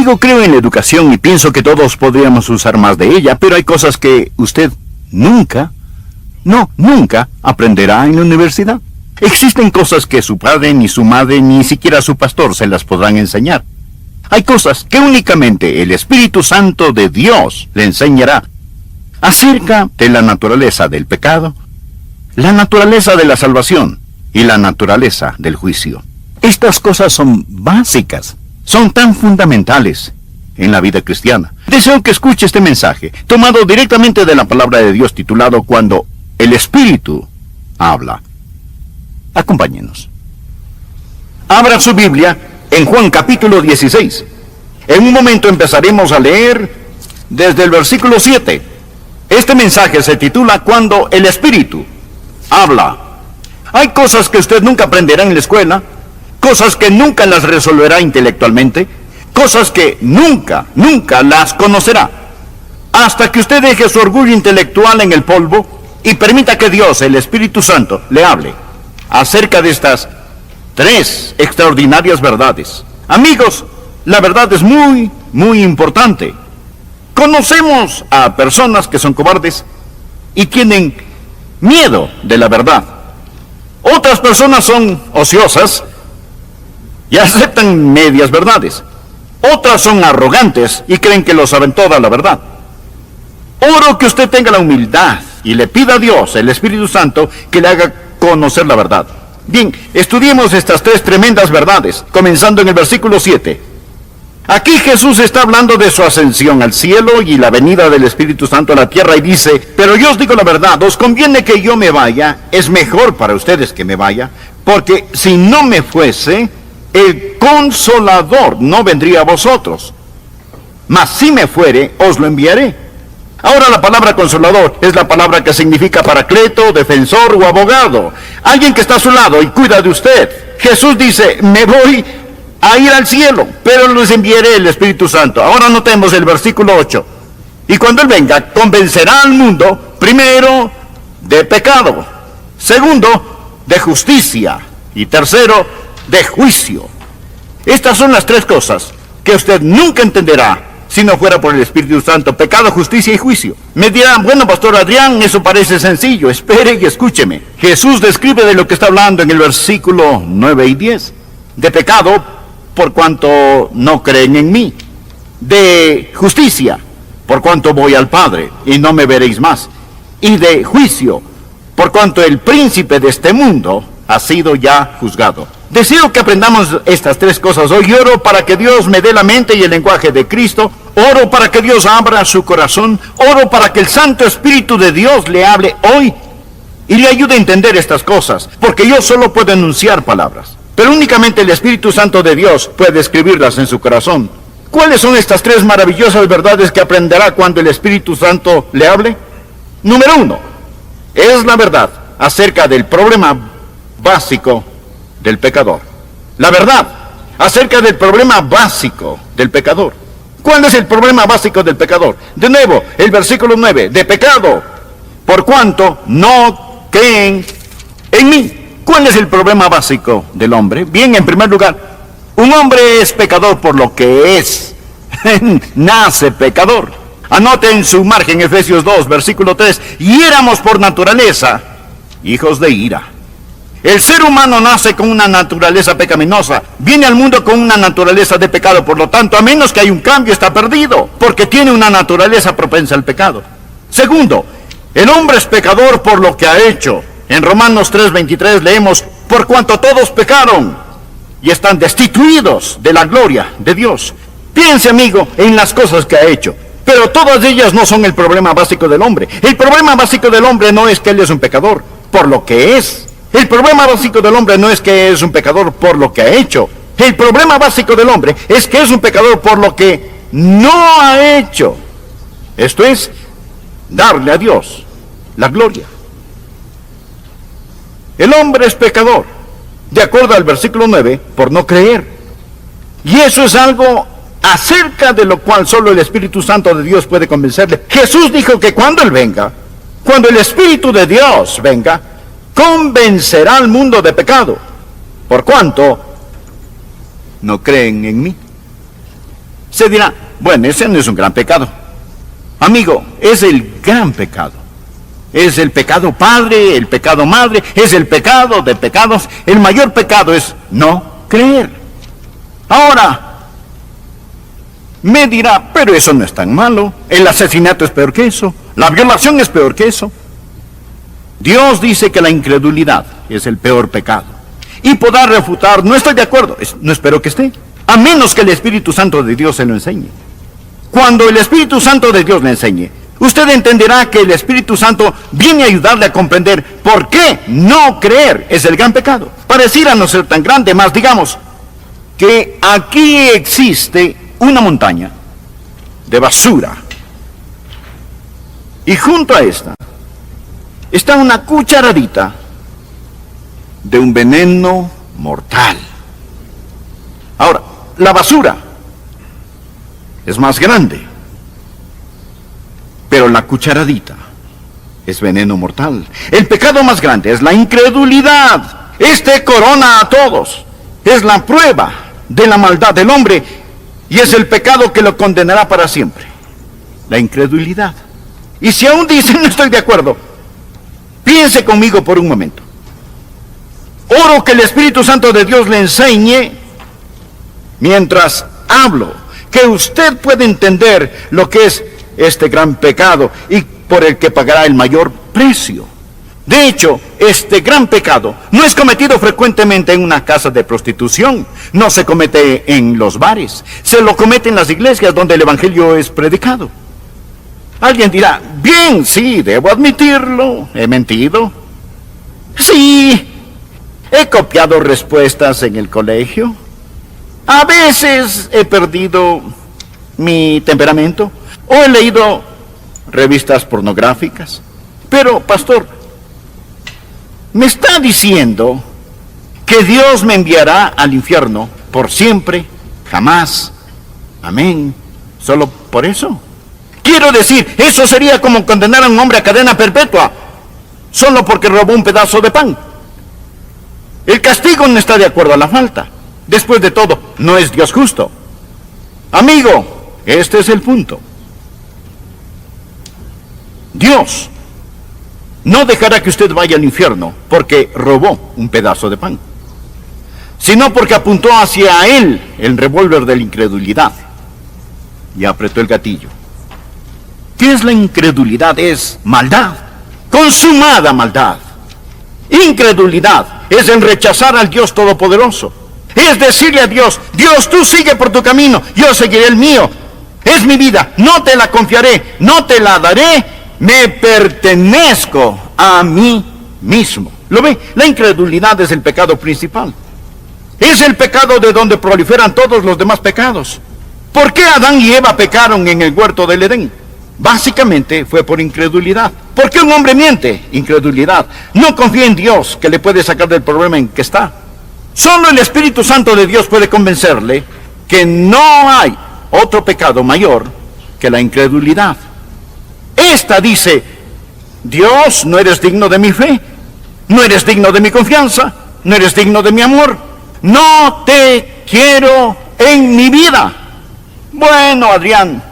Amigo, creo en la educación y pienso que todos podríamos usar más de ella, pero hay cosas que usted nunca aprenderá en la universidad. Existen cosas que su padre, ni su madre, ni siquiera su pastor se las podrán enseñar. Hay cosas que únicamente el Espíritu Santo de Dios le enseñará acerca de la naturaleza del pecado, la naturaleza de la salvación y la naturaleza del juicio. Estas cosas son básicas, son tan fundamentales en la vida cristiana. Deseo que escuche este mensaje, tomado directamente de la palabra de Dios, titulado Cuando el Espíritu habla. Acompáñenos. Abra su Biblia en Juan capítulo 16. En un momento empezaremos a leer desde el versículo 7. Este mensaje se titula Cuando el Espíritu habla. Hay cosas que usted nunca aprenderá en la escuela, cosas que nunca las resolverá intelectualmente, cosas que nunca las conocerá, hasta que usted deje su orgullo intelectual en el polvo y permita que Dios, el Espíritu Santo, le hable acerca de estas tres extraordinarias verdades. Amigos, la verdad es muy importante. Conocemos a personas que son cobardes y tienen miedo de la verdad. Otras personas son ociosas y aceptan medias verdades. Otras son arrogantes y creen que lo saben toda la verdad. Oro que usted tenga la humildad y le pida a Dios, el Espíritu Santo, que le haga conocer la verdad. Bien, estudiemos estas tres tremendas verdades, comenzando en el versículo 7. Aquí Jesús está hablando de su ascensión al cielo y la venida del Espíritu Santo a la tierra y dice: pero yo os digo la verdad, os conviene que yo me vaya, es mejor para ustedes que me vaya, porque si no me fuese, el Consolador no vendría a vosotros, mas si me fuere, os lo enviaré. Ahora la palabra consolador es la palabra que significa paracleto, defensor o abogado. Alguien que está a su lado y cuida de usted. Jesús dice: me voy a ir al cielo, pero les enviaré el Espíritu Santo. Ahora notemos el versículo 8. Y cuando Él venga, convencerá al mundo, primero, de pecado, segundo, de justicia, y tercero, de juicio. Estas son las tres cosas que usted nunca entenderá si no fuera por el Espíritu Santo: pecado, justicia y juicio. Me dirán: bueno, Pastor Adrián, eso parece sencillo. Espere y escúcheme. Jesús describe de lo que está hablando en el versículo 9 y 10. De pecado, por cuanto no creen en mí. De justicia, por cuanto voy al Padre y no me veréis más. Y de juicio, por cuanto el príncipe de este mundo ha sido ya juzgado. Deseo que aprendamos estas tres cosas hoy. Oro para que Dios me dé la mente y el lenguaje de Cristo. Oro para que Dios abra su corazón. Oro para que el Santo Espíritu de Dios le hable hoy y le ayude a entender estas cosas, porque yo solo puedo enunciar palabras, pero únicamente el Espíritu Santo de Dios puede escribirlas en su corazón. ¿Cuáles son estas tres maravillosas verdades que aprenderá cuando el Espíritu Santo le hable? Número 1, es la verdad acerca del problema básico del pecador. La verdad acerca del problema básico del pecador. ¿Cuál es el problema básico del pecador? De nuevo, el versículo 9, de pecado, por cuanto no creen en mí. ¿Cuál es el problema básico del hombre? Bien, en primer lugar, un hombre es pecador por lo que es. Nace pecador. Anote en su margen Efesios 2, versículo 3, y éramos por naturaleza hijos de ira. El ser humano nace con una naturaleza pecaminosa, viene al mundo con una naturaleza de pecado, por lo tanto, a menos que haya un cambio, está perdido, porque tiene una naturaleza propensa al pecado. Segundo, el hombre es pecador por lo que ha hecho. En Romanos 3:23 leemos: por cuanto todos pecaron y están destituidos de la gloria de Dios. Piense, amigo, en las cosas que ha hecho, pero todas ellas no son el problema básico del hombre. El problema básico del hombre no es que él es un pecador por lo que es. El problema básico del hombre no es que es un pecador por lo que ha hecho. El problema básico del hombre es que es un pecador por lo que no ha hecho. Esto es, darle a Dios la gloria. El hombre es pecador, de acuerdo al versículo 9, por no creer. Y eso es algo acerca de lo cual solo el Espíritu Santo de Dios puede convencerle. Jesús dijo que cuando Él venga, cuando el Espíritu de Dios venga, convencerá al mundo de pecado, por cuanto no creen en mí. Se dirá, bueno, ese no es un gran pecado. Amigo, es el gran pecado. Es el pecado padre, el pecado madre, es el pecado de pecados. El mayor pecado es no creer. Ahora, me dirá, pero eso no es tan malo. El asesinato es peor que eso. La violación es peor que eso. Dios dice que la incredulidad es el peor pecado. Y podrá refutar, no estoy de acuerdo, no espero que esté, a menos que el Espíritu Santo de Dios se lo enseñe. Cuando el Espíritu Santo de Dios le enseñe, usted entenderá que el Espíritu Santo viene a ayudarle a comprender por qué no creer es el gran pecado. Pareciera no ser tan grande, más digamos que aquí existe una montaña de basura. Y junto a esta está una cucharadita de un veneno mortal. Ahora, la basura es más grande, pero la cucharadita es veneno mortal. El pecado más grande es la incredulidad. Este corona a todos. Es la prueba de la maldad del hombre y es el pecado que lo condenará para siempre. La incredulidad. Y si aún dicen no estoy de acuerdo, piense conmigo por un momento. Oro que el Espíritu Santo de Dios le enseñe mientras hablo, que usted puede entender lo que es este gran pecado y por el que pagará el mayor precio. De hecho, este gran pecado no es cometido frecuentemente en una casa de prostitución, no se comete en los bares, se lo comete en las iglesias donde el Evangelio es predicado. Alguien dirá, bien, sí, debo admitirlo, he mentido. Sí, he copiado respuestas en el colegio. A veces he perdido mi temperamento o he leído revistas pornográficas. Pero, pastor, ¿me está diciendo que Dios me enviará al infierno por siempre, jamás? Amén. ¿Solo por eso? Quiero decir, eso sería como condenar a un hombre a cadena perpetua, solo porque robó un pedazo de pan. El castigo no está de acuerdo a la falta. Después de todo, no es Dios justo. Amigo, este es el punto. Dios no dejará que usted vaya al infierno porque robó un pedazo de pan, sino porque apuntó hacia él el revólver de la incredulidad y apretó el gatillo. ¿Qué es la incredulidad? Es maldad, consumada maldad. Incredulidad es el rechazar al Dios Todopoderoso. Es decirle a Dios, Dios, tú sigue por tu camino, yo seguiré el mío. Es mi vida, no te la confiaré, no te la daré, me pertenezco a mí mismo. ¿Lo ve? La incredulidad es el pecado principal. Es el pecado de donde proliferan todos los demás pecados. ¿Por qué Adán y Eva pecaron en el huerto del Edén? Básicamente fue por incredulidad. ¿Por qué un hombre miente? Incredulidad. No confía en Dios que le puede sacar del problema en que está. Solo el Espíritu Santo de Dios puede convencerle que no hay otro pecado mayor que la incredulidad. Esta dice, Dios, no eres digno de mi fe, no eres digno de mi confianza, no eres digno de mi amor, no te quiero en mi vida. Bueno, Adrián,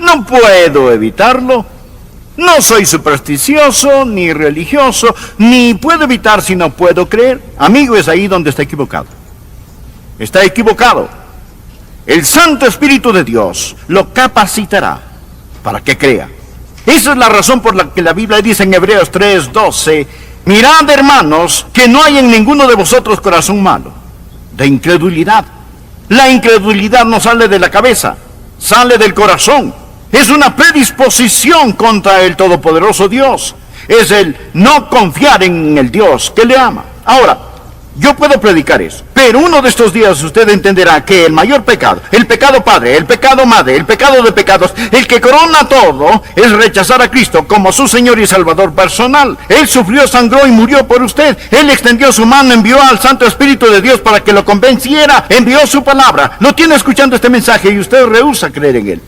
no puedo evitarlo. No soy supersticioso, ni religioso, ni puedo evitar si no puedo creer. Amigo, es ahí donde está equivocado. Está equivocado. El Santo Espíritu de Dios lo capacitará para que crea. Esa es la razón por la que la Biblia dice en Hebreos 3:12, mirad, hermanos, que no hay en ninguno de vosotros corazón malo, de incredulidad. La incredulidad no sale de la cabeza, sale del corazón. Es una predisposición contra el Todopoderoso Dios. Es el no confiar en el Dios que le ama. Ahora, yo puedo predicar eso, pero uno de estos días usted entenderá que el mayor pecado, el pecado padre, el pecado madre, el pecado de pecados, el que corona todo, es rechazar a Cristo como su Señor y Salvador personal. Él sufrió, sangró y murió por usted. Él extendió su mano, envió al Santo Espíritu de Dios para que lo convenciera, envió su palabra. Lo tiene escuchando este mensaje y usted rehúsa creer en él.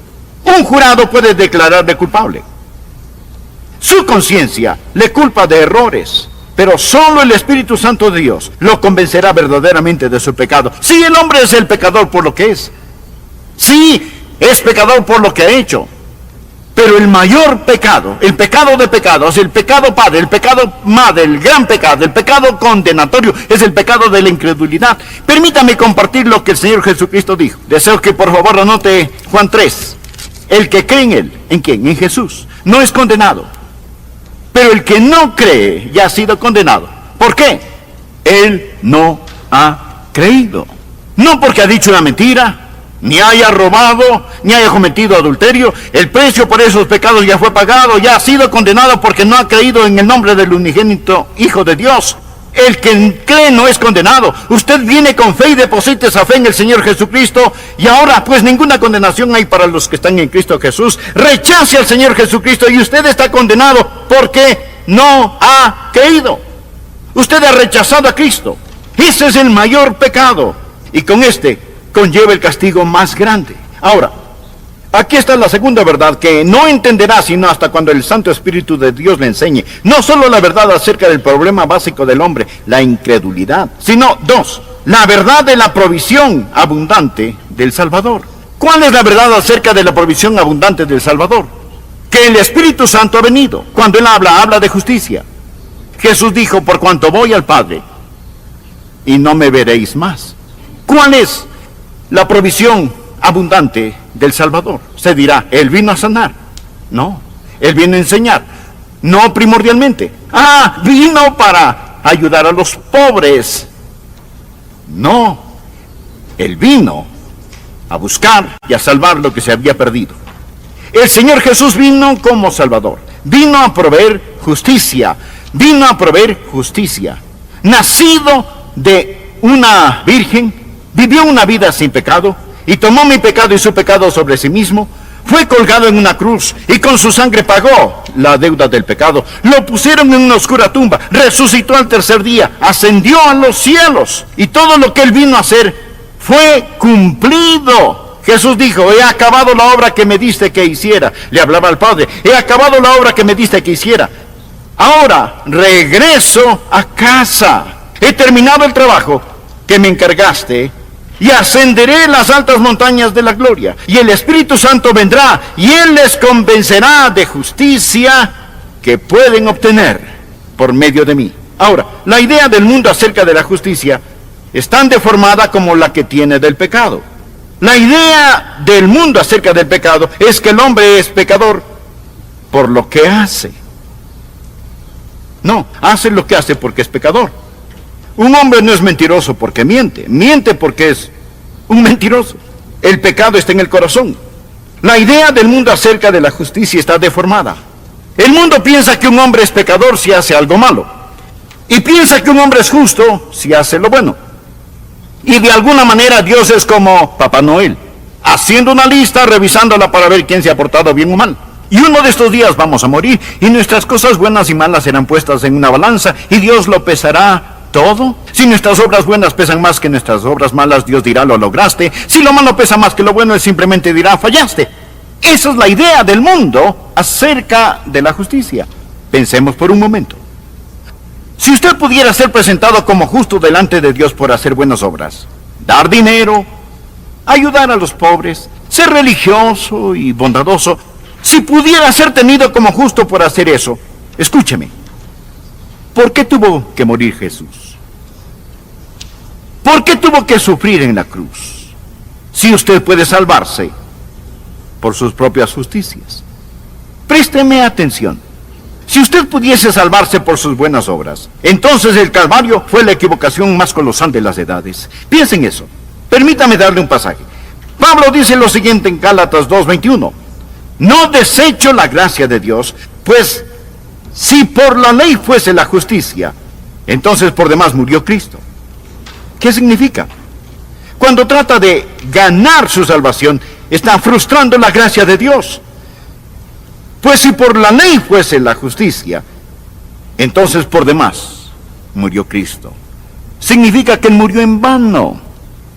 Un jurado puede declararle culpable. Su conciencia le culpa de errores, pero solo el Espíritu Santo de Dios lo convencerá verdaderamente de su pecado. Si el hombre es el pecador por lo que es, Sí, es pecador por lo que ha hecho. Pero el mayor pecado, el pecado de pecados, el pecado padre, el pecado madre, el gran pecado, el pecado condenatorio, es el pecado de la incredulidad. Permítame compartir lo que el Señor Jesucristo dijo. Deseo que por favor anote Juan 3. El que cree en Él, ¿en quién? En Jesús, no es condenado. Pero el que no cree ya ha sido condenado. ¿Por qué? Él no ha creído. No porque ha dicho una mentira, ni haya robado, ni haya cometido adulterio. El precio por esos pecados ya fue pagado, ya ha sido condenado porque no ha creído en el nombre del unigénito Hijo de Dios. El que cree no es condenado. Usted viene con fe y deposita esa fe en el Señor Jesucristo, y ahora pues ninguna condenación hay para los que están en Cristo Jesús. Rechace al Señor Jesucristo y usted está condenado porque no ha creído. Usted ha rechazado a Cristo. Ese es el mayor pecado, y con este conlleva el castigo más grande. Ahora, aquí está la segunda verdad que no entenderá sino hasta cuando el Santo Espíritu de Dios le enseñe. No solo la verdad acerca del problema básico del hombre, la incredulidad, sino dos, la verdad de la provisión abundante del Salvador. ¿Cuál es la verdad acerca de la provisión abundante del Salvador? Que el Espíritu Santo ha venido. Cuando Él habla de justicia. Jesús dijo, por cuanto voy al Padre, y no me veréis más. ¿Cuál es la provisión abundante del Salvador? Se dirá, Él vino a sanar. No, Él vino a enseñar. No primordialmente. Vino para ayudar a los pobres. No, Él vino a buscar y a salvar lo que se había perdido. El Señor Jesús vino como Salvador. Vino a proveer justicia. Vino a proveer justicia. Nacido de una virgen, vivió una vida sin pecado, y tomó mi pecado y su pecado sobre sí mismo. Fue colgado en una cruz, y con su sangre pagó la deuda del pecado. Lo pusieron en una oscura tumba, resucitó al tercer día, ascendió a los cielos, y todo lo que Él vino a hacer fue cumplido. Jesús dijo, he acabado la obra que me diste que hiciera. Le hablaba al Padre, he acabado la obra que me diste que hiciera. Ahora regreso a casa. He terminado el trabajo que me encargaste, y ascenderé las altas montañas de la gloria. Y el Espíritu Santo vendrá, y Él les convencerá de justicia que pueden obtener por medio de mí. Ahora, la idea del mundo acerca de la justicia es tan deformada como la que tiene del pecado. La idea del mundo acerca del pecado es que el hombre es pecador por lo que hace. No, hace lo que hace porque es pecador. Un hombre no es mentiroso porque miente. Miente porque es un mentiroso. El pecado está en el corazón. La idea del mundo acerca de la justicia está deformada. El mundo piensa que un hombre es pecador si hace algo malo. Y piensa que un hombre es justo si hace lo bueno. Y de alguna manera Dios es como Papá Noel, haciendo una lista, revisándola para ver quién se ha portado bien o mal. Y uno de estos días vamos a morir, y nuestras cosas buenas y malas serán puestas en una balanza, y Dios lo pesará todo. Si nuestras obras buenas pesan más que nuestras obras malas, Dios dirá, lo lograste. Si lo malo pesa más que lo bueno, Él simplemente dirá, fallaste. Esa es la idea del mundo acerca de la justicia. Pensemos por un momento. Si usted pudiera ser presentado como justo delante de Dios por hacer buenas obras, dar dinero, ayudar a los pobres, ser religioso y bondadoso, si pudiera ser tenido como justo por hacer eso, escúcheme, ¿por qué tuvo que morir Jesús? ¿Por qué tuvo que sufrir en la cruz? Si usted puede salvarse por sus propias justicias. Présteme atención. Si usted pudiese salvarse por sus buenas obras, entonces el Calvario fue la equivocación más colosal de las edades. Piensen eso. Permítame darle un pasaje. Pablo dice lo siguiente en Gálatas 2:21. No desecho la gracia de Dios, pues si por la ley fuese la justicia, entonces por demás murió Cristo. ¿Qué significa? Cuando trata de ganar su salvación, está frustrando la gracia de Dios. Pues si por la ley fuese la justicia, entonces por demás murió Cristo. Significa que Él murió en vano.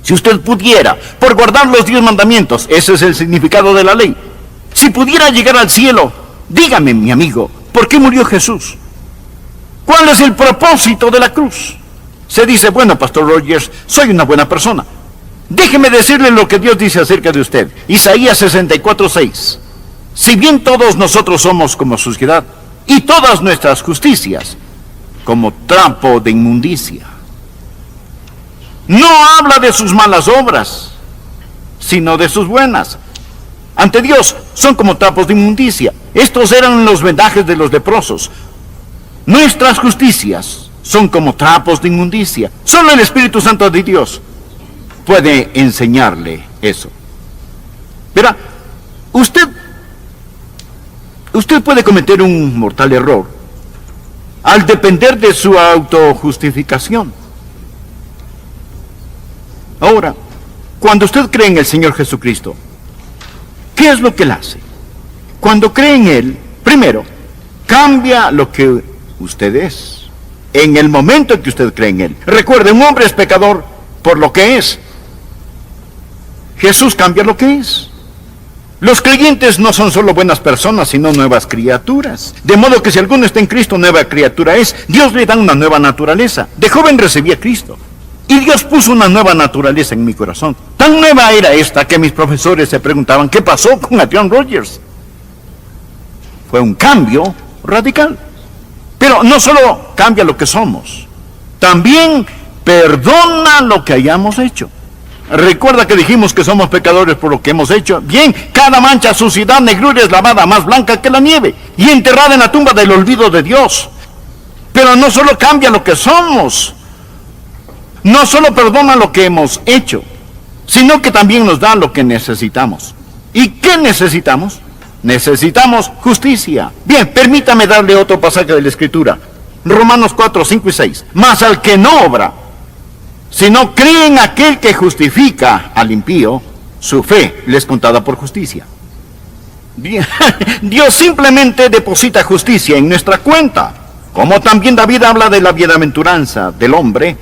Si usted pudiera, por guardar los 10 mandamientos, ese es el significado de la ley. Si pudiera llegar al cielo, dígame, mi amigo, ¿por qué murió Jesús? ¿Cuál es el propósito de la cruz? Se dice, bueno, Pastor Rogers, soy una buena persona. Déjeme decirle lo que Dios dice acerca de usted. Isaías 64:6. Si bien todos nosotros somos como suciedad, y todas nuestras justicias como trapo de inmundicia. No habla de sus malas obras, sino de sus buenas. Ante Dios son como trapos de inmundicia. Estos eran los vendajes de los leprosos. Nuestras justicias son como trapos de inmundicia. Solo el Espíritu Santo de Dios puede enseñarle eso. Verá, usted puede cometer un mortal error al depender de su autojustificación. Ahora, cuando usted cree en el Señor Jesucristo, ¿qué es lo que Él hace? Cuando cree en Él, primero, cambia lo que usted es. En el momento en que usted cree en Él. Recuerde, un hombre es pecador por lo que es. Jesús cambia lo que es. Los creyentes no son solo buenas personas, sino nuevas criaturas. De modo que si alguno está en Cristo, nueva criatura es. Dios le da una nueva naturaleza. De joven recibí a Cristo. Y Dios puso una nueva naturaleza en mi corazón. Tan nueva era esta que mis profesores se preguntaban, ¿qué pasó con Adrian Rogers? Fue un cambio radical. Pero no solo cambia lo que somos, también perdona lo que hayamos hecho. Recuerda que dijimos que somos pecadores por lo que hemos hecho. Bien, cada mancha, suciedad, negrura es lavada más blanca que la nieve y enterrada en la tumba del olvido de Dios. Pero no solo cambia lo que somos, no solo perdona lo que hemos hecho, sino que también nos da lo que necesitamos. ¿Y qué necesitamos? Necesitamos justicia. Bien, permítame darle otro pasaje de la Escritura. Romanos 4, 5 y 6. Mas al que no obra, sino cree en aquel que justifica al impío, su fe le es contada por justicia. Bien, Dios simplemente deposita justicia en nuestra cuenta. Como también David habla de la bienaventuranza del hombre,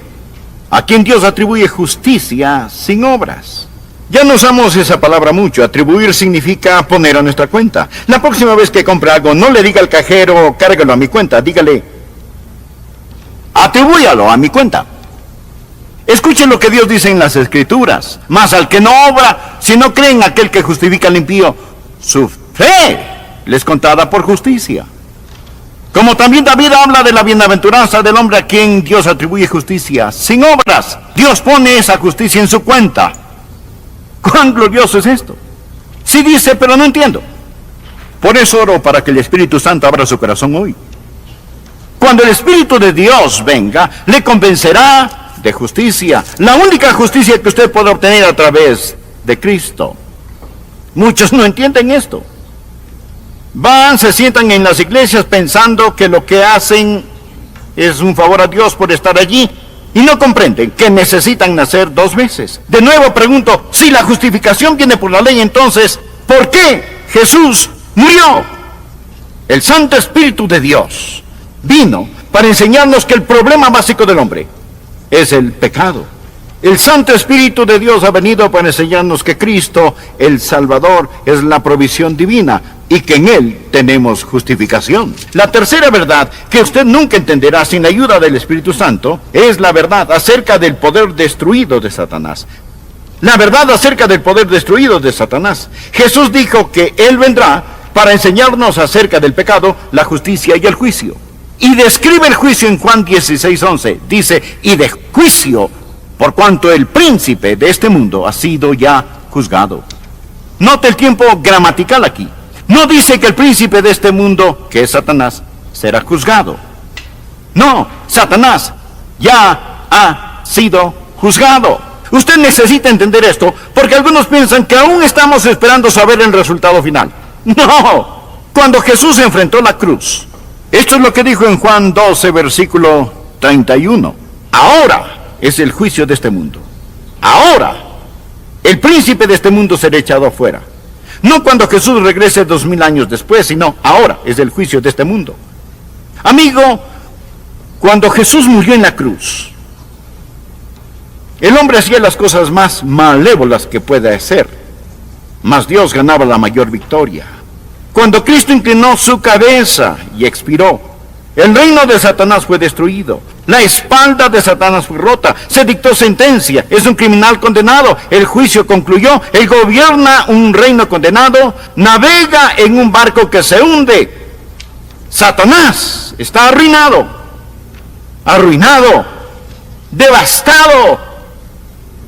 a quien Dios atribuye justicia sin obras. Ya no usamos esa palabra mucho. Atribuir significa poner a nuestra cuenta. La próxima vez que compre algo, no le diga al cajero, cárgalo a mi cuenta. Dígale, atribúyalo a mi cuenta. Escuchen lo que Dios dice en las Escrituras. Mas al que no obra, si no cree en aquel que justifica al impío, su fe le es contada por justicia. Como también David habla de la bienaventuranza del hombre a quien Dios atribuye justicia sin obras. Dios pone esa justicia en su cuenta. ¿Cuán glorioso es esto? Sí dice, pero no entiendo. Por eso oro para que el Espíritu Santo abra su corazón hoy. Cuando el Espíritu de Dios venga, le convencerá de justicia. La única justicia que usted puede obtener a través de Cristo. Muchos no entienden esto. Van, se sientan en las iglesias pensando que lo que hacen es un favor a Dios por estar allí. Y no comprenden que necesitan nacer dos veces. De nuevo pregunto, si la justificación viene por la ley, entonces, ¿por qué Jesús murió? El Santo Espíritu de Dios vino para enseñarnos que el problema básico del hombre es el pecado. El Santo Espíritu de Dios ha venido para enseñarnos que Cristo, el Salvador, es la provisión divina y que en Él tenemos justificación. La tercera verdad que usted nunca entenderá sin la ayuda del Espíritu Santo es la verdad acerca del poder destruido de Satanás. La verdad acerca del poder destruido de Satanás. Jesús dijo que Él vendrá para enseñarnos acerca del pecado, la justicia y el juicio. Y describe el juicio en Juan 16:11. Dice, y de juicio, por cuanto el príncipe de este mundo ha sido ya juzgado. Note el tiempo gramatical aquí. No dice que el príncipe de este mundo, que es Satanás, será juzgado. No, Satanás ya ha sido juzgado. Usted necesita entender esto, porque algunos piensan que aún estamos esperando saber el resultado final. No, cuando Jesús enfrentó la cruz, esto es lo que dijo en Juan 12, versículo 31. Ahora es el juicio de este mundo. Ahora, el príncipe de este mundo será echado afuera. No cuando Jesús regrese 2000 años después, sino ahora es el juicio de este mundo. Amigo, cuando Jesús murió en la cruz, el hombre hacía las cosas más malévolas que puede hacer, mas Dios ganaba la mayor victoria. Cuando Cristo inclinó su cabeza y expiró, el reino de Satanás fue destruido. La espalda de Satanás fue rota, se dictó sentencia, es un criminal condenado, el juicio concluyó, él gobierna un reino condenado, navega en un barco que se hunde. Satanás está arruinado, devastado.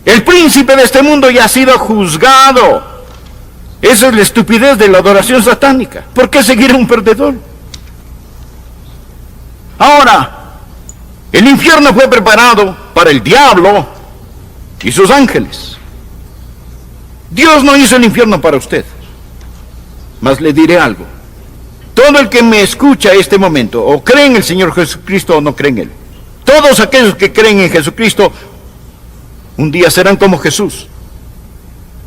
El príncipe de este mundo ya ha sido juzgado. Esa es la estupidez de la adoración satánica. ¿Por qué seguir a un perdedor? Ahora, el infierno fue preparado para el diablo y sus ángeles. Dios no hizo el infierno para usted. Mas le diré algo. Todo el que me escucha en este momento, o cree en el Señor Jesucristo o no cree en Él, todos aquellos que creen en Jesucristo, un día serán como Jesús.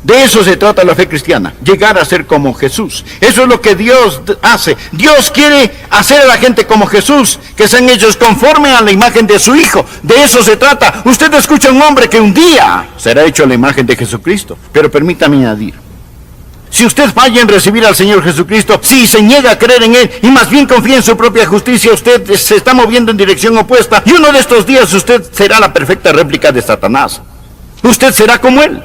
De eso se trata la fe cristiana, llegar a ser como Jesús. Eso es lo que Dios hace. Dios quiere hacer a la gente como Jesús, que sean ellos conforme a la imagen de su Hijo. De eso se trata. Usted escucha a un hombre que un día será hecho a la imagen de Jesucristo. Pero permítame añadir, si usted falla en recibir al Señor Jesucristo, si se niega a creer en Él y más bien confía en su propia justicia, usted se está moviendo en dirección opuesta. Y uno de estos días usted será la perfecta réplica de Satanás. Usted será como él.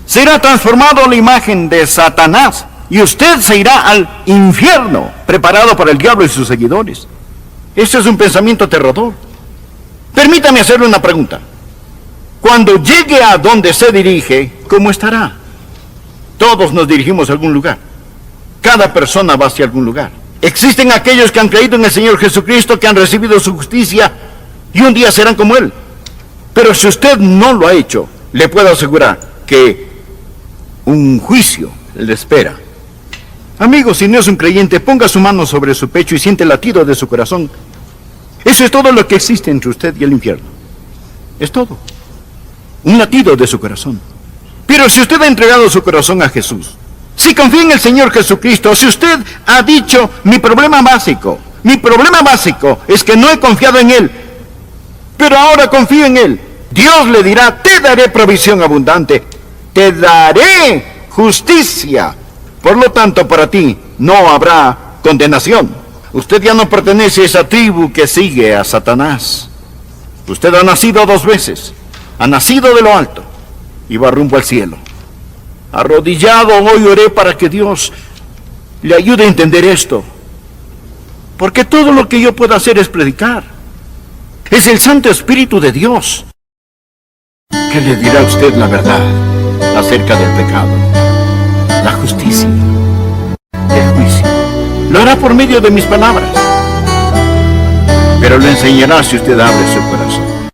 Será transformado a la imagen de Satanás y usted se irá al infierno, preparado para el diablo y sus seguidores. Ese es un pensamiento aterrador. Permítame hacerle una pregunta. Cuando llegue a donde se dirige, ¿cómo estará? Todos nos dirigimos a algún lugar. Cada persona va hacia algún lugar. Existen aquellos que han creído en el Señor Jesucristo, que han recibido su justicia y un día serán como Él. Pero si usted no lo ha hecho, le puedo asegurar que un juicio le espera. Amigo, si no es un creyente, ponga su mano sobre su pecho y siente el latido de su corazón. Eso es todo lo que existe entre usted y el infierno. Es todo. Un latido de su corazón. Pero si usted ha entregado su corazón a Jesús, si confía en el Señor Jesucristo, si usted ha dicho, mi problema básico es que no he confiado en Él, pero ahora confío en Él, Dios le dirá, te daré provisión abundante, te daré justicia. Por lo tanto, para ti no habrá condenación. Usted ya no pertenece a esa tribu que sigue a Satanás. Usted ha nacido 2 veces. Ha nacido de lo alto y va rumbo al cielo. Arrodillado hoy oré para que Dios le ayude a entender esto. Porque todo lo que yo puedo hacer es predicar. Es el Santo Espíritu de Dios que le dirá a usted la verdad acerca del pecado, la justicia, el juicio. Lo hará por medio de mis palabras, pero lo enseñará si usted abre su corazón.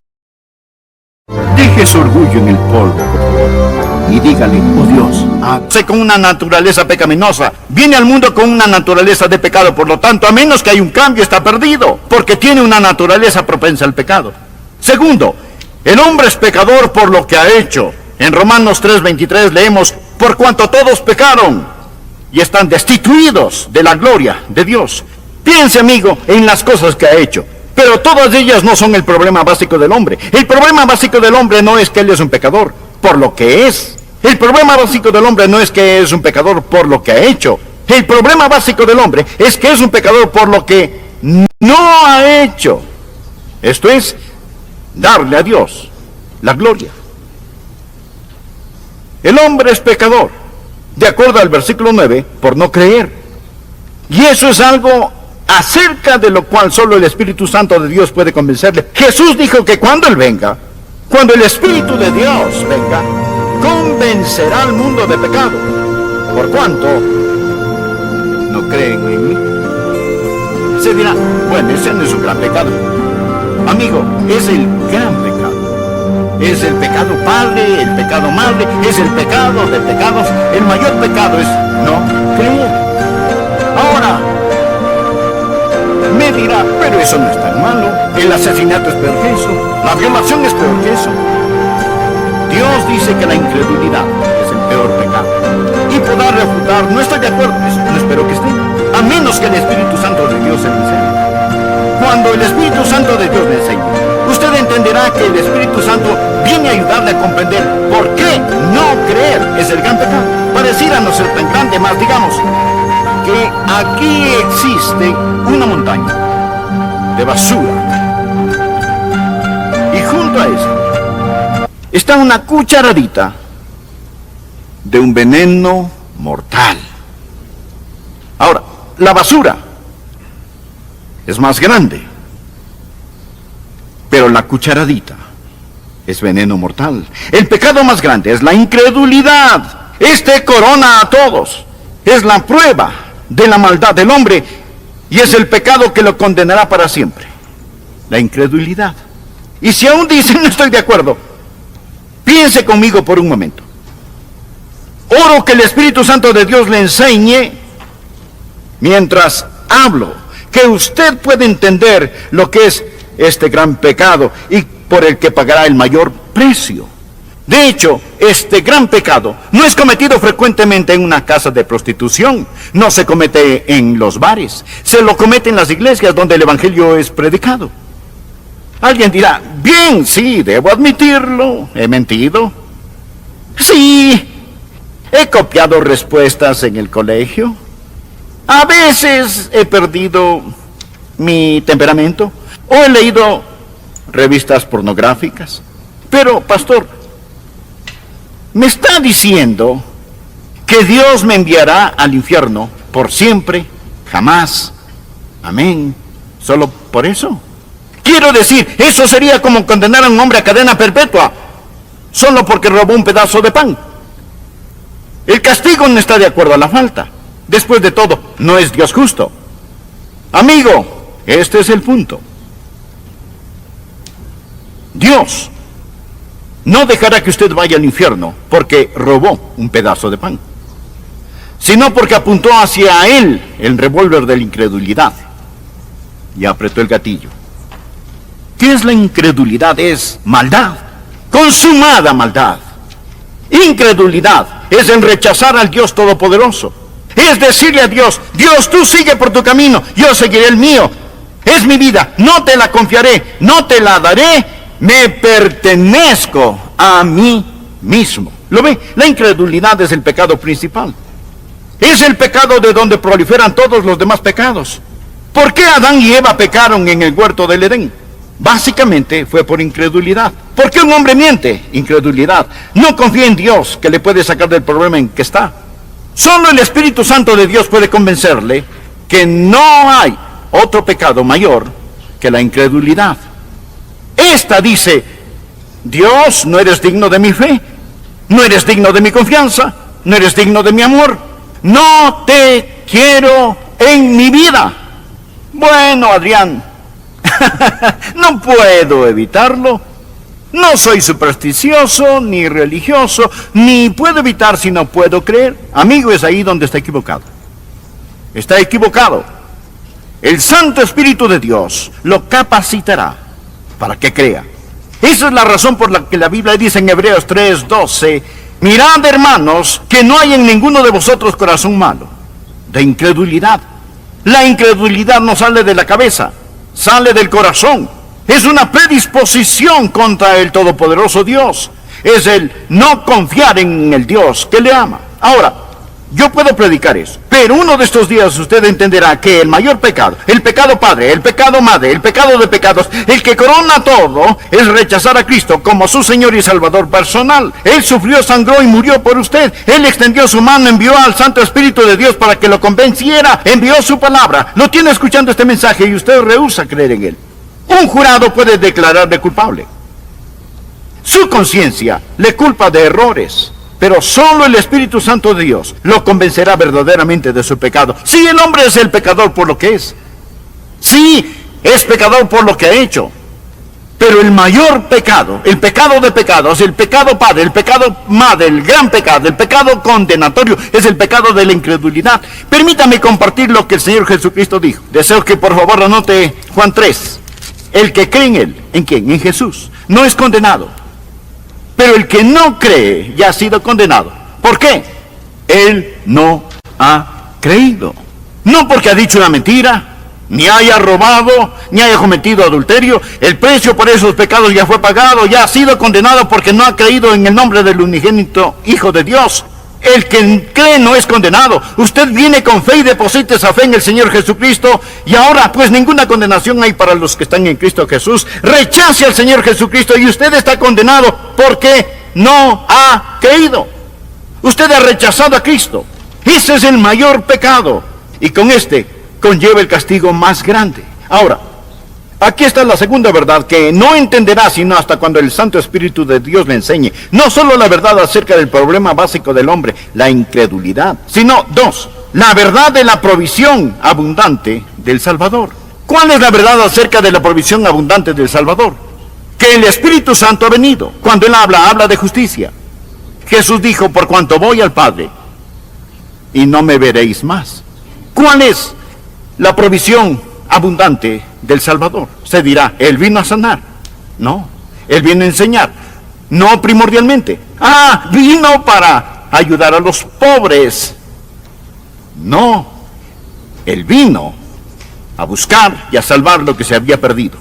Deje su orgullo en el polvo, por favor, y dígale, oh Dios, sé con una naturaleza pecaminosa, viene al mundo con una naturaleza de pecado, por lo tanto, a menos que haya un cambio, está perdido, porque tiene una naturaleza propensa al pecado. Segundo, el hombre es pecador por lo que ha hecho. En Romanos 3:23 leemos, por cuanto todos pecaron y están destituidos de la gloria de Dios. Piense, amigo, en las cosas que ha hecho, pero todas ellas no son el problema básico del hombre. El problema básico del hombre no es que él es un pecador, por lo que es. El problema básico del hombre no es que es un pecador por lo que ha hecho. El problema básico del hombre es que es un pecador por lo que no ha hecho. Esto es, darle a Dios la gloria. El hombre es pecador, de acuerdo al versículo 9, por no creer. Y eso es algo acerca de lo cual solo el Espíritu Santo de Dios puede convencerle. Jesús dijo que cuando Él venga, cuando el Espíritu de Dios venga, convencerá al mundo de pecado, por cuanto no creen en mí. Se dirá, bueno, ese no es un gran pecado. Amigo, es el gran pecado. Es el pecado padre, el pecado madre, es el pecado de pecados. El mayor pecado es no creer. Ahora, me dirá, pero eso no es tan malo. El asesinato es peor que eso. La violación es peor que eso. Dios dice que la incredulidad es el peor pecado. Y podrá refutar, no estoy de acuerdo, no espero que esté. A menos que el Espíritu Santo de Dios se le enseñe. Cuando el Espíritu Santo de Dios le enseñe, usted entenderá que el Espíritu Santo viene a ayudarle a comprender por qué no creer es el gran pecado. Pareciera no ser tan grande, más digamos que aquí existe una montaña de basura junto a eso está una cucharadita de un veneno mortal. Ahora, la basura es más grande, pero la cucharadita es veneno mortal. El pecado más grande es la incredulidad. Este corona a todos. Es la prueba de la maldad del hombre y es el pecado que lo condenará para siempre. La incredulidad. Y si aún dicen no estoy de acuerdo, piense conmigo por un momento. Oro que el Espíritu Santo de Dios le enseñe, mientras hablo, que usted puede entender lo que es este gran pecado y por el que pagará el mayor precio. De hecho, este gran pecado no es cometido frecuentemente en una casa de prostitución, no se comete en los bares, se lo comete en las iglesias donde el evangelio es predicado. Alguien dirá, bien, sí, debo admitirlo, he mentido. Sí, he copiado respuestas en el colegio. A veces he perdido mi temperamento o he leído revistas pornográficas. Pero, pastor, ¿me está diciendo que Dios me enviará al infierno por siempre, jamás? Amén. ¿Solo por eso? Quiero decir, eso sería como condenar a un hombre a cadena perpetua, solo porque robó un pedazo de pan. El castigo no está de acuerdo a la falta. Después de todo, no es Dios justo. Amigo, este es el punto. Dios no dejará que usted vaya al infierno porque robó un pedazo de pan, sino porque apuntó hacia él el revólver de la incredulidad y apretó el gatillo. ¿Qué es la incredulidad? Es maldad, consumada maldad. Incredulidad es el rechazar al Dios Todopoderoso. Es decirle a Dios, Dios, tú sigue por tu camino, yo seguiré el mío. Es mi vida, no te la confiaré, no te la daré, me pertenezco a mí mismo. ¿Lo ve? La incredulidad es el pecado principal. Es el pecado de donde proliferan todos los demás pecados. ¿Por qué Adán y Eva pecaron en el huerto del Edén? Básicamente fue por incredulidad. ¿Por qué un hombre miente? Incredulidad. No confía en Dios que le puede sacar del problema en que está. Solo el Espíritu Santo de Dios puede convencerle que no hay otro pecado mayor que la incredulidad. Esta dice, Dios, no eres digno de mi fe, no eres digno de mi confianza, no eres digno de mi amor, no te quiero en mi vida. Bueno, Adrián, no puedo evitarlo, no soy supersticioso, ni religioso, ni puedo evitar si no puedo creer. Amigo, es ahí donde está equivocado. Está equivocado. El Santo Espíritu de Dios lo capacitará para que crea. Esa es la razón por la que la Biblia dice en Hebreos 3:12, mirad, hermanos, que no hay en ninguno de vosotros corazón malo, de incredulidad. La incredulidad no sale de la cabeza, sale del corazón. Es una predisposición contra el Todopoderoso Dios. Es el no confiar en el Dios que le ama. Ahora, yo puedo predicar eso, pero uno de estos días usted entenderá que el mayor pecado, el pecado padre, el pecado madre, el pecado de pecados, el que corona todo, es rechazar a Cristo como su Señor y Salvador personal. Él sufrió, sangró y murió por usted. Él extendió su mano, envió al Santo Espíritu de Dios para que lo convenciera, envió su palabra. Lo tiene escuchando este mensaje y usted rehúsa creer en él. Un jurado puede declararle culpable. Su conciencia le culpa de errores. Pero solo el Espíritu Santo de Dios lo convencerá verdaderamente de su pecado. Sí, el hombre es el pecador por lo que es. Sí, es pecador por lo que ha hecho. Pero el mayor pecado, el pecado de pecados, el pecado padre, el pecado madre, el gran pecado, el pecado condenatorio, es el pecado de la incredulidad. Permítame compartir lo que el Señor Jesucristo dijo. Deseo que por favor anote Juan 3. El que cree en Él, ¿en quién? En Jesús, no es condenado. Pero el que no cree ya ha sido condenado. ¿Por qué? Él no ha creído. No porque ha dicho una mentira, ni haya robado, ni haya cometido adulterio. El precio por esos pecados ya fue pagado, ya ha sido condenado porque no ha creído en el nombre del unigénito Hijo de Dios. El que cree no es condenado. Usted viene con fe y deposita esa fe en el Señor Jesucristo. Y ahora pues ninguna condenación hay para los que están en Cristo Jesús. Rechace al Señor Jesucristo y usted está condenado porque no ha creído. Usted ha rechazado a Cristo. Ese es el mayor pecado. Y con este conlleva el castigo más grande. Ahora, aquí está la segunda verdad que no entenderá sino hasta cuando el Santo Espíritu de Dios le enseñe. No solo la verdad acerca del problema básico del hombre, la incredulidad, sino dos, la verdad de la provisión abundante del Salvador. ¿Cuál es la verdad acerca de la provisión abundante del Salvador? Que el Espíritu Santo ha venido. Cuando Él habla de justicia. Jesús dijo, por cuanto voy al Padre, y no me veréis más. ¿Cuál es la provisión abundante del Salvador? Se dirá, Él vino a sanar. No, Él vino a enseñar. No primordialmente. Vino para ayudar a los pobres. No, Él vino a buscar y a salvar lo que se había perdido.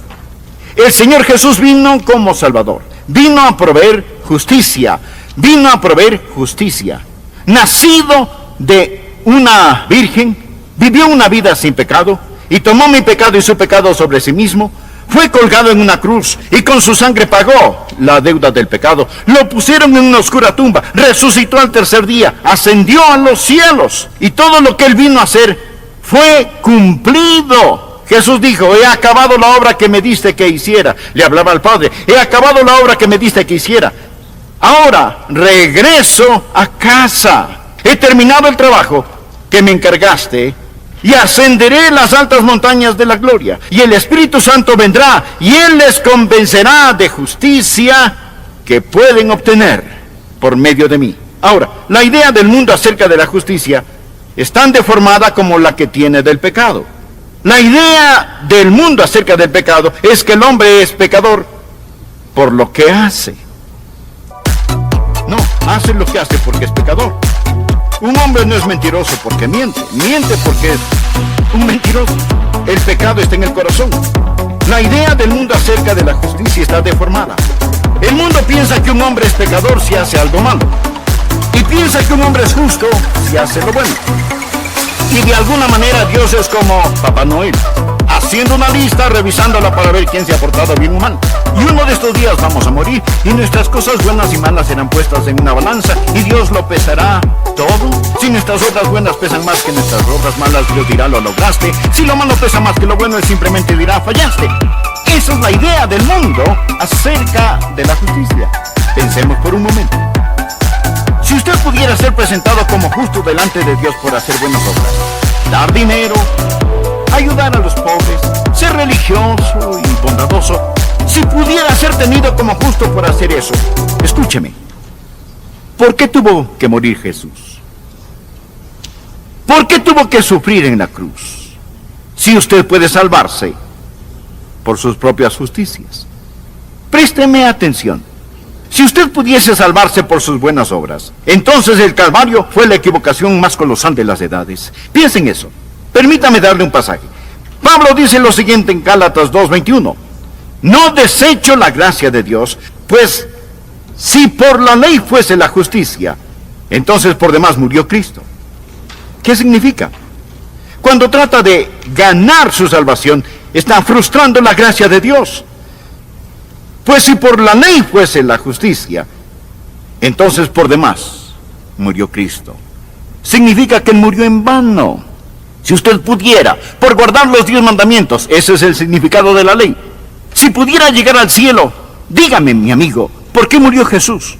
El Señor Jesús vino como Salvador. Vino a proveer justicia. Vino a proveer justicia. Nacido de una virgen, vivió una vida sin pecado, y tomó mi pecado y su pecado sobre sí mismo, fue colgado en una cruz, y con su sangre pagó la deuda del pecado, lo pusieron en una oscura tumba, resucitó al tercer día, ascendió a los cielos, y todo lo que Él vino a hacer fue cumplido. Jesús dijo, he acabado la obra que me diste que hiciera. Le hablaba al Padre, he acabado la obra que me diste que hiciera. Ahora regreso a casa. He terminado el trabajo que me encargaste y ascenderé las altas montañas de la gloria. Y el Espíritu Santo vendrá y Él les convencerá de justicia que pueden obtener por medio de mí. Ahora, la idea del mundo acerca de la justicia es tan deformada como la que tiene del pecado. La idea del mundo acerca del pecado es que el hombre es pecador por lo que hace. No, hace lo que hace porque es pecador. Un hombre no es mentiroso porque miente. Miente porque es un mentiroso. El pecado está en el corazón. La idea del mundo acerca de la justicia está deformada. El mundo piensa que un hombre es pecador si hace algo malo. Y piensa que un hombre es justo si hace lo bueno. Y de alguna manera Dios es como Papá Noel, haciendo una lista, revisándola para ver quién se ha portado bien o mal. Y uno de estos días vamos a morir, y nuestras cosas buenas y malas serán puestas en una balanza, y Dios lo pesará todo. Si nuestras obras buenas pesan más que nuestras obras malas, Dios dirá, lo lograste. Si lo malo pesa más que lo bueno, Él simplemente dirá, fallaste. Esa es la idea del mundo acerca de la justicia. Pensemos por un momento. Si usted pudiera ser presentado como justo delante de Dios por hacer buenas obras, dar dinero, ayudar a los pobres, ser religioso y bondadoso, si pudiera ser tenido como justo por hacer eso, escúcheme, ¿por qué tuvo que morir Jesús? ¿Por qué tuvo que sufrir en la cruz? Si usted puede salvarse por sus propias justicias. Présteme atención. Si usted pudiese salvarse por sus buenas obras, entonces el Calvario fue la equivocación más colosal de las edades. Piensen eso. Permítame darle un pasaje. Pablo dice lo siguiente en Gálatas 2:21. No desecho la gracia de Dios, pues si por la ley fuese la justicia, entonces por demás murió Cristo. ¿Qué significa? Cuando trata de ganar su salvación, está frustrando la gracia de Dios. Pues si por la ley fuese la justicia, entonces por demás murió Cristo. Significa que Él murió en vano. Si usted pudiera, por guardar los 10 mandamientos, ese es el significado de la ley. Si pudiera llegar al cielo, dígame, mi amigo, ¿por qué murió Jesús?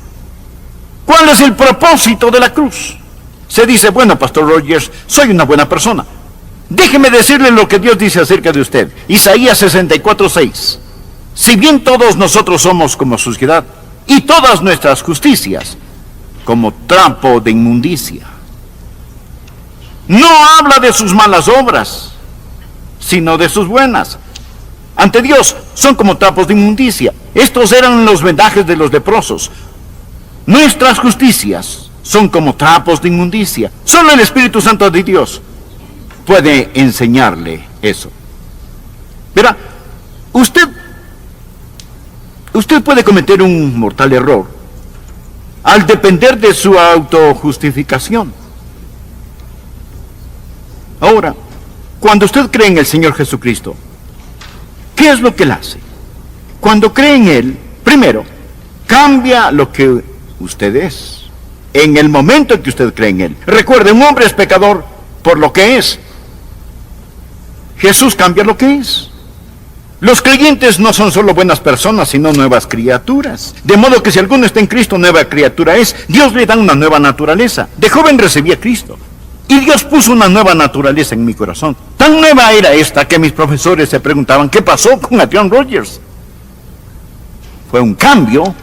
¿Cuál es el propósito de la cruz? Se dice, bueno, Pastor Rogers, soy una buena persona. Déjeme decirle lo que Dios dice acerca de usted. Isaías 64:6. Si bien todos nosotros somos como suciedad, y todas nuestras justicias como trapo de inmundicia. No habla de sus malas obras, sino de sus buenas. Ante Dios son como trapos de inmundicia. Estos eran los vendajes de los leprosos. Nuestras justicias son como trapos de inmundicia. Solo el Espíritu Santo de Dios puede enseñarle eso. Verá, usted puede cometer un mortal error al depender de su autojustificación. Ahora, cuando usted cree en el Señor Jesucristo, ¿qué es lo que Él hace? Cuando cree en Él, primero, cambia lo que usted es. En el momento en que usted cree en Él. Recuerde, un hombre es pecador por lo que es. Jesús cambia lo que es. Los creyentes no son solo buenas personas, sino nuevas criaturas. De modo que si alguno está en Cristo, nueva criatura es. Dios le da una nueva naturaleza. De joven recibí a Cristo. Y Dios puso una nueva naturaleza en mi corazón. Tan nueva era esta que mis profesores se preguntaban, ¿qué pasó con Adrian Rogers? Fue un cambio